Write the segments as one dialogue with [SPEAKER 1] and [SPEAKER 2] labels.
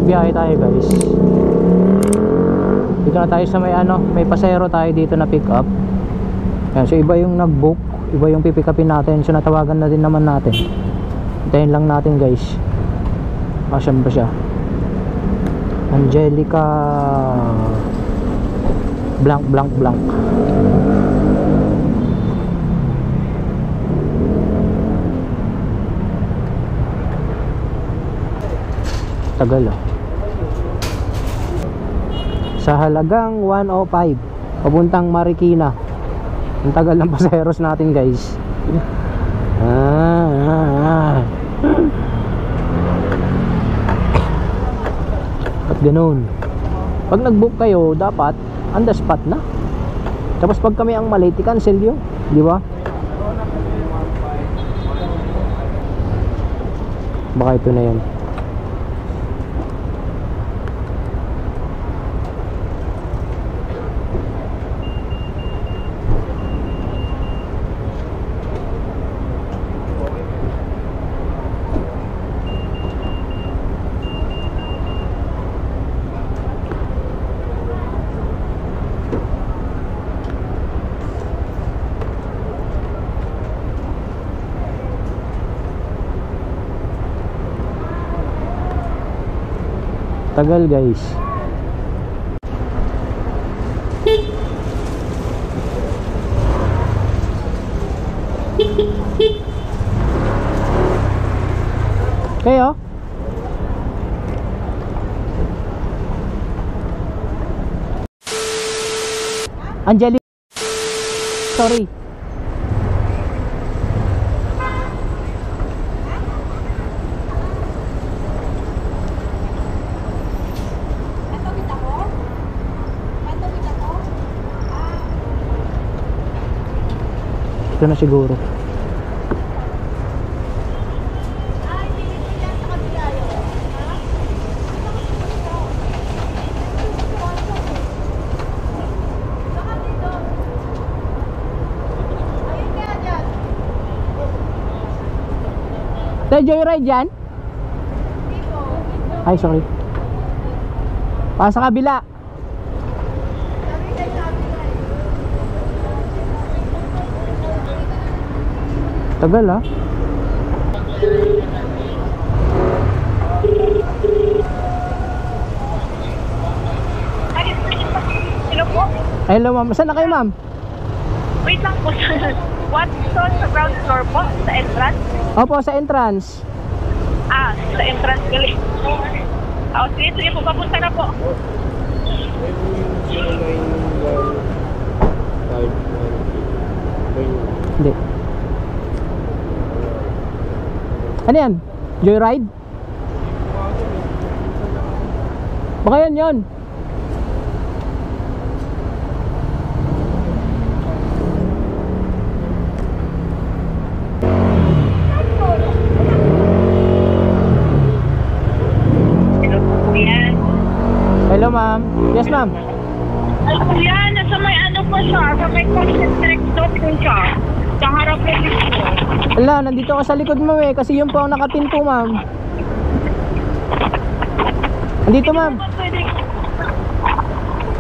[SPEAKER 1] Nagbiyahe tayo guys. Dito na tayo sa may may pasero tayo dito na pick up. Yan, so iba yung nag-book, iba yung pipick upin natin. So natawagan na din naman natin. Hintayin lang natin guys. Asan ba siya? Angelica blank blank blank. Tagal sa halagang 105 papuntang Marikina. Ang tagal ng paseros natin guys. At ganun, pag nag-book kayo dapat on the spot na. Tapos pag kami ang mali, i-cancel yun, di ba? Baka ito na yan. Tagal guys. Kayo? Angelica, sorry. Ito na siguro. Tayo joyride dyan? Ay sorry. Sa kabila. Tagal ah.
[SPEAKER 2] Hello po?
[SPEAKER 1] Hello ma'am, saan na kayo ma'am?
[SPEAKER 2] Wait lang po. Watson sa ground floor po? Sa entrance?
[SPEAKER 1] Opo, sa entrance.
[SPEAKER 2] Sa entrance galing. Sige po, papunta na po.
[SPEAKER 1] Hindi. Ano yan? Joyride? Baka yan yun.
[SPEAKER 2] Hello po, kuya.
[SPEAKER 1] Hello ma'am. Yes ma'am.
[SPEAKER 2] Ay kuya, nasa may po siya. Sa may concentrate stop po siya. Sa harap po dito.
[SPEAKER 1] Ala, nandito ka sa likod ma'am eh. Kasi yun po ang nakatin po ma'am. Nandito ma'am.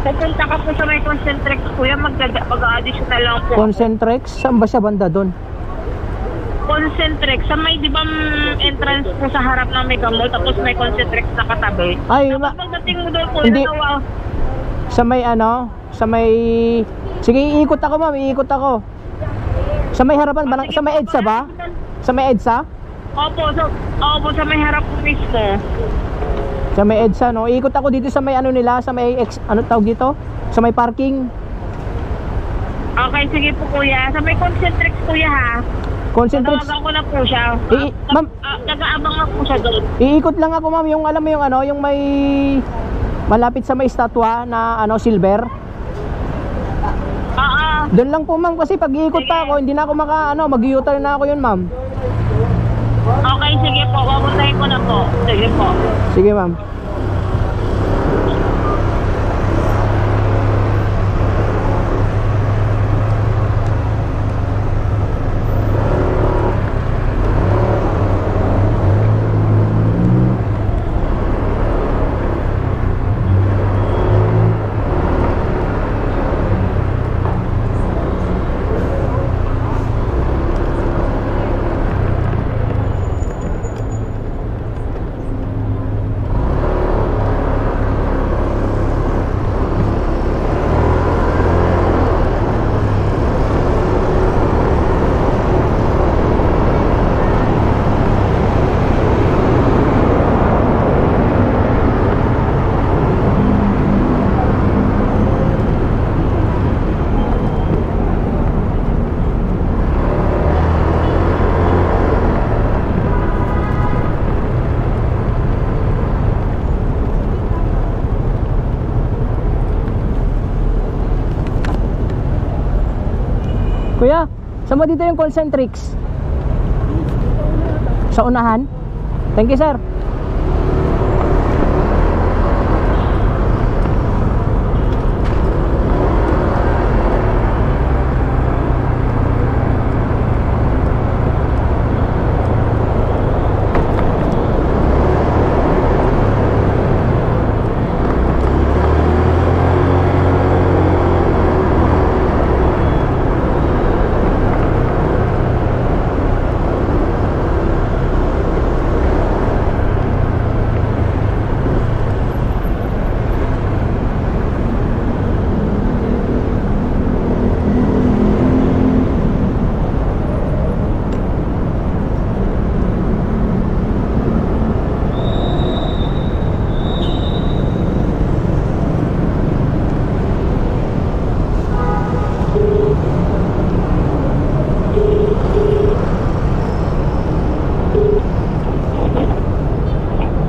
[SPEAKER 2] Pupunta ka po sa may Concentrex kuya, mag-additional lang po.
[SPEAKER 1] Concentrex? Saan ba siya banda doon?
[SPEAKER 2] Concentrex, sa may di ba entrance po sa harap ng Mega Mall, tapos may Concentrex na katabi.
[SPEAKER 1] Ay,
[SPEAKER 2] tapos pagdating mo doon po,
[SPEAKER 1] hindi. Sa may sa may... Sige, iikot ako ma'am, iikot ako. Sa may harapan ba? Sa may EDSA ba? Sa may EDSA?
[SPEAKER 2] Opo, sa may harap po mismo.
[SPEAKER 1] Sa may EDSA, no? Iikot ako dito sa may nila, sa may tawag dito? Sa may parking.
[SPEAKER 2] Okay, sige po kuya. Sa may Concentrex kuya ha.
[SPEAKER 1] Concentrex.
[SPEAKER 2] Tatawagan ko na po siya.
[SPEAKER 1] Ma'am,
[SPEAKER 2] nag-aabang na po siya doon.
[SPEAKER 1] Iikot lang ako ma'am, yung alam mo yung yung may malapit sa may estatwa na silver. Doon lang po ma'am, kasi pag iikot pa ako, hindi na ako mag-u-turn na ako yun ma'am.
[SPEAKER 2] Okay, sige po. Papuntahin ko na po. Sige po.
[SPEAKER 1] Sige ma'am. Saan mo dito yung concentrix? Sa unahan? Thank you, sir.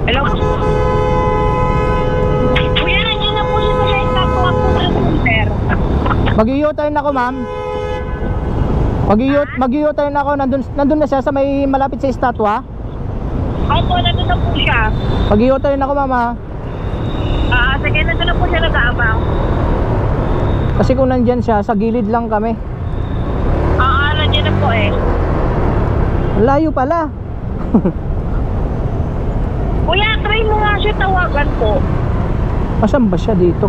[SPEAKER 2] Hello? Kuya, nandiyan na po siya sa may statwa po sa sir.
[SPEAKER 1] Mag-u-turn ako, ma'am. Mag-u-turn ako. Nandun na siya sa may malapit sa estatwa.
[SPEAKER 2] Opo, nandun na po siya.
[SPEAKER 1] Mag-u-turn ako, ma'am, ha.
[SPEAKER 2] Sige, nandun na po siya nag-aabang.
[SPEAKER 1] Kasi kung nandyan siya, sa gilid lang kami.
[SPEAKER 2] Nandiyan na po eh.
[SPEAKER 1] Layo pala.
[SPEAKER 2] Kuya, try mo nga siya tawagan po.
[SPEAKER 1] Asan ba siya dito?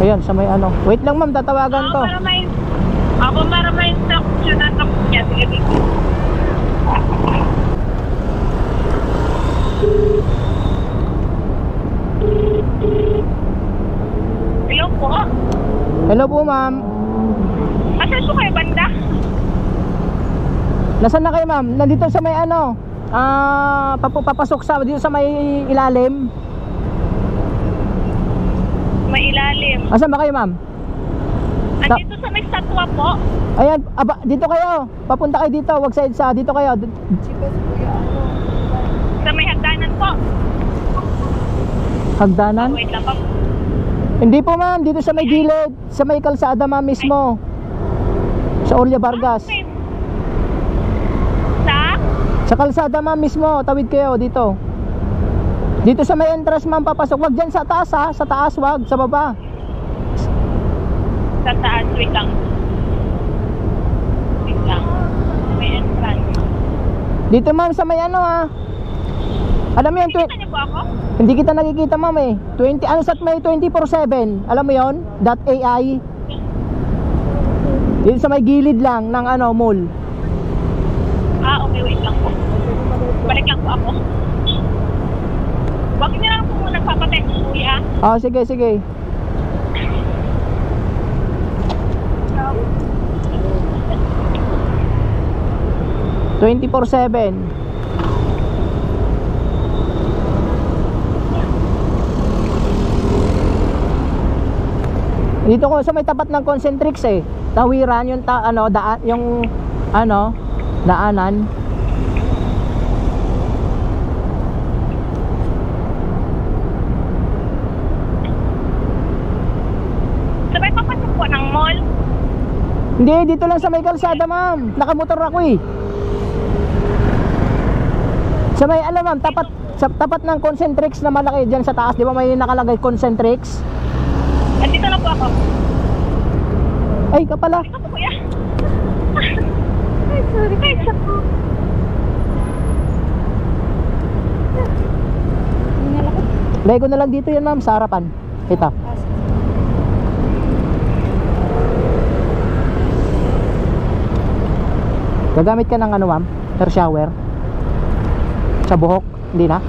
[SPEAKER 1] Ayan, sa may ano. Wait lang, ma'am, tatawagan ko.
[SPEAKER 2] Para may instruction na ako niya. Sige, dito. Hello po?
[SPEAKER 1] Hello po, ma'am.
[SPEAKER 2] Asan po kayo banda?
[SPEAKER 1] Nasaan na kayo, ma'am? Nandito sa may ano, papasok sa dito sa may ilalim.
[SPEAKER 2] May ilalim.
[SPEAKER 1] Asan ba kayo, ma'am?
[SPEAKER 2] Andito sa may statwa po.
[SPEAKER 1] Ayan, dito kayo. Papunta kayo dito, wag sa dito kayo.
[SPEAKER 2] Sa may hagdanan po.
[SPEAKER 1] Hagdanan?
[SPEAKER 2] Wait lang po.
[SPEAKER 1] Hindi po, ma'am, dito sa may gilid, sa may kalsada, ma'am, mismo. Sa Orlia Vargas. Sa kalsada, ma'am, mismo. Tawid kayo dito. Dito sa may entrance, ma'am, papasok. Wag dyan sa taas, ha. Sa taas, wag. Sa baba.
[SPEAKER 2] Sa taas, wait lang. Wait lang. May entrance.
[SPEAKER 1] Dito, ma'am, sa may ano, ha. Alam mo yan,
[SPEAKER 2] Nakikita niyo po ako?
[SPEAKER 1] hindi kita nakikita, ma'am, eh. 20, ano sa may 24/7. Alam mo yon? .ai. Dito sa may gilid lang ng ano, mall.
[SPEAKER 2] Okay, wait lang po. Balik lang po ako. Huwag niyo lang po muna papatay, kuya.
[SPEAKER 1] Sige, sige. So, 24/7. Dito ko sa may tapat ng Concentrix eh. Tawiran yung daan, yung daanan.
[SPEAKER 2] Sabay papasok po ng mall.
[SPEAKER 1] Hindi, dito lang sa may kalsada, ma'am. Nakamotor ako eh. Sa may ma'am, tapat ng Concentrix na malaki diyan sa taas, 'di ba may nakalagay Concentrix?
[SPEAKER 2] Andito na po ako.
[SPEAKER 1] Ay, ka pala.
[SPEAKER 2] Ito po, kuya. Ay, sorry. Ay, sorry.
[SPEAKER 1] Lego na lang dito yan, ma'am, sa harapan. Ito. Gagamit ka ng ano, ma'am? Air shower? Sa buhok? Hindi na?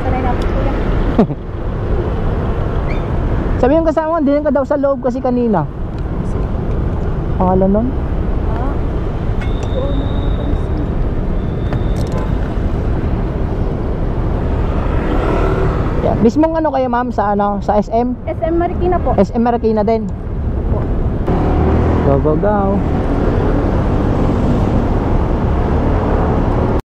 [SPEAKER 2] Sanay na po, kuya.
[SPEAKER 1] Sabi yung kasama mo, hindi ka daw sa loob kasi kanina. Pangalan nun? Yeah. Mismong ano kayo, ma'am, sa sa SM?
[SPEAKER 2] SM Marikina po.
[SPEAKER 1] SM Marikina din. Go, go, go.